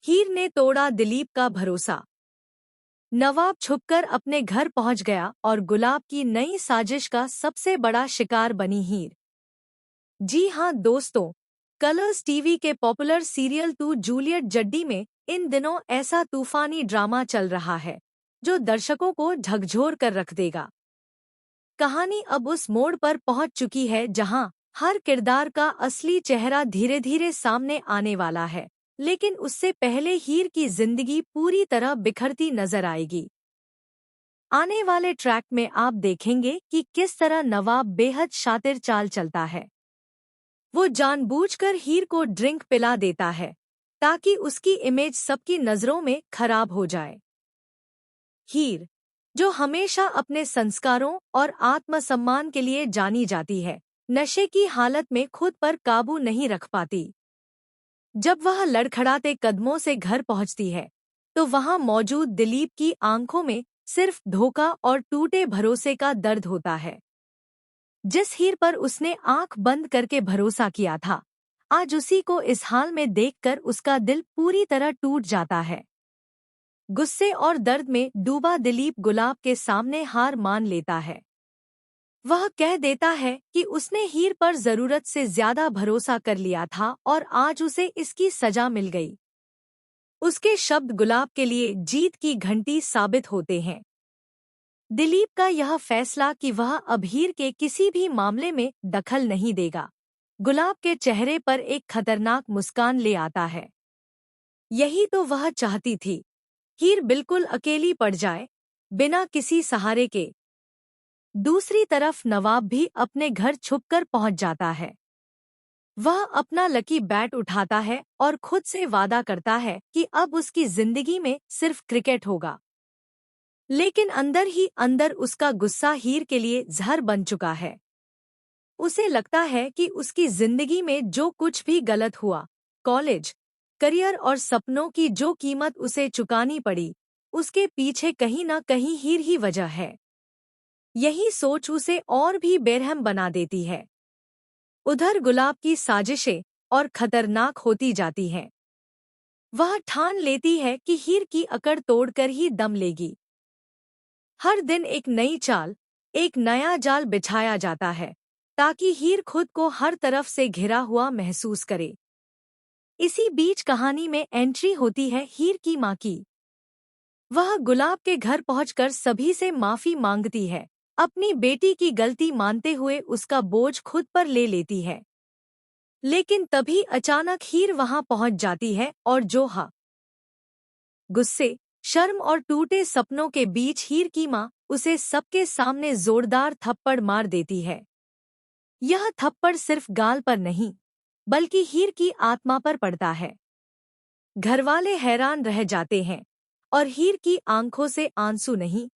हीर ने तोड़ा दिलीप का भरोसा। नवाब छुपकर अपने घर पहुंच गया और गुलाब की नई साजिश का सबसे बड़ा शिकार बनी हीर। जी हां दोस्तों, कलर्स टीवी के पॉपुलर सीरियल तू जूलियट जड्डी में इन दिनों ऐसा तूफानी ड्रामा चल रहा है जो दर्शकों को झकझोर कर रख देगा। कहानी अब उस मोड़ पर पहुंच चुकी है जहां हर किरदार का असली चेहरा धीरे धीरे सामने आने वाला है, लेकिन उससे पहले हीर की जिंदगी पूरी तरह बिखरती नजर आएगी। आने वाले ट्रैक में आप देखेंगे कि किस तरह नवाब बेहद शातिर चाल चलता है। वो जानबूझकर हीर को ड्रिंक पिला देता है ताकि उसकी इमेज सबकी नजरों में खराब हो जाए। हीर, जो हमेशा अपने संस्कारों और आत्मसम्मान के लिए जानी जाती है, नशे की हालत में खुद पर काबू नहीं रख पाती। जब वह लड़खड़ाते कदमों से घर पहुंचती है, तो वहां मौजूद दिलीप की आंखों में सिर्फ धोखा और टूटे भरोसे का दर्द होता है। जिस हीर पर उसने आंख बंद करके भरोसा किया था, आज उसी को इस हाल में देखकर उसका दिल पूरी तरह टूट जाता है। गुस्से और दर्द में डूबा दिलीप गुलाब के सामने हार मान लेता है। वह कह देता है कि उसने हीर पर जरूरत से ज्यादा भरोसा कर लिया था और आज उसे इसकी सजा मिल गई। उसके शब्द गुलाब के लिए जीत की घंटी साबित होते हैं। दिलीप का यह फैसला कि वह अब हीर के किसी भी मामले में दखल नहीं देगा, गुलाब के चेहरे पर एक खतरनाक मुस्कान ले आता है। यही तो वह चाहती थी, हीर बिल्कुल अकेली पड़ जाए, बिना किसी सहारे के। दूसरी तरफ नवाब भी अपने घर छुपकर पहुंच जाता है। वह अपना लकी बैट उठाता है और खुद से वादा करता है कि अब उसकी जिंदगी में सिर्फ क्रिकेट होगा। लेकिन अंदर ही अंदर उसका गुस्सा हीर के लिए जहर बन चुका है। उसे लगता है कि उसकी जिंदगी में जो कुछ भी गलत हुआ, कॉलेज, करियर और सपनों की जो कीमत उसे चुकानी पड़ी, उसके पीछे कहीं न कहीं हीर ही वजह है। यही सोच उसे और भी बेरहम बना देती है। उधर गुलाब की साजिशें और खतरनाक होती जाती हैं। वह ठान लेती है कि हीर की अकड़ तोड़कर ही दम लेगी। हर दिन एक नई चाल, एक नया जाल बिछाया जाता है ताकि हीर खुद को हर तरफ से घिरा हुआ महसूस करे। इसी बीच कहानी में एंट्री होती है हीर की मां की। वह गुलाब के घर पहुंचकर सभी से माफी मांगती है, अपनी बेटी की गलती मानते हुए उसका बोझ खुद पर ले लेती है। लेकिन तभी अचानक हीर वहां पहुंच जाती है और गुस्से, शर्म और टूटे सपनों के बीच हीर की मां उसे सबके सामने जोरदार थप्पड़ मार देती है। यह थप्पड़ सिर्फ गाल पर नहीं, बल्कि हीर की आत्मा पर पड़ता है। घरवाले हैरान रह जाते हैं और हीर की आंखों से आंसू नहीं,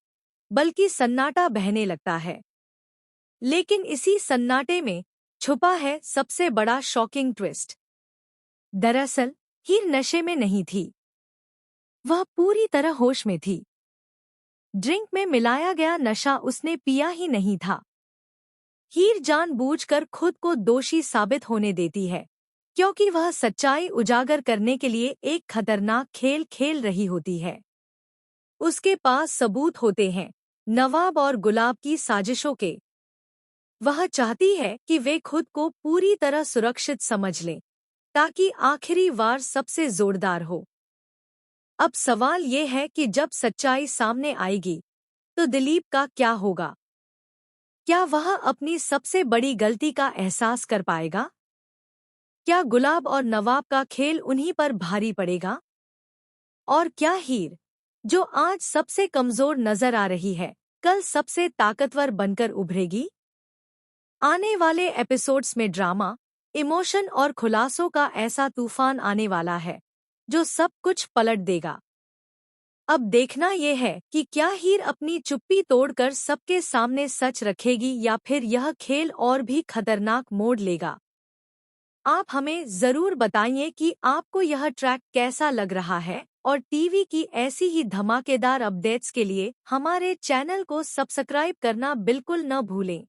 बल्कि सन्नाटा बहने लगता है। लेकिन इसी सन्नाटे में छुपा है सबसे बड़ा शॉकिंग ट्विस्ट। दरअसल हीर नशे में नहीं थी, वह पूरी तरह होश में थी। ड्रिंक में मिलाया गया नशा उसने पिया ही नहीं था। हीर जानबूझकर खुद को दोषी साबित होने देती है, क्योंकि वह सच्चाई उजागर करने के लिए एक खतरनाक खेल खेल रही होती है। उसके पास सबूत होते हैं, नवाब और गुलाब की साजिशों के। वह चाहती है कि वे खुद को पूरी तरह सुरक्षित समझ लें, ताकि आखिरी वार सबसे जोरदार हो। अब सवाल ये है कि जब सच्चाई सामने आएगी, तो दिलीप का क्या होगा? क्या वह अपनी सबसे बड़ी गलती का एहसास कर पाएगा? क्या गुलाब और नवाब का खेल उन्हीं पर भारी पड़ेगा? और क्या हीर, जो आज सबसे कमजोर नजर आ रही है, कल सबसे ताकतवर बनकर उभरेगी? आने वाले एपिसोड्स में ड्रामा, इमोशन और खुलासों का ऐसा तूफान आने वाला है जो सब कुछ पलट देगा। अब देखना यह है कि क्या हीर अपनी चुप्पी तोड़कर सबके सामने सच रखेगी या फिर यह खेल और भी खतरनाक मोड़ लेगा। आप हमें जरूर बताइए कि आपको यह ट्रैक कैसा लग रहा है, और टीवी की ऐसी ही धमाकेदार अपडेट्स के लिए हमारे चैनल को सब्सक्राइब करना बिल्कुल न भूलें।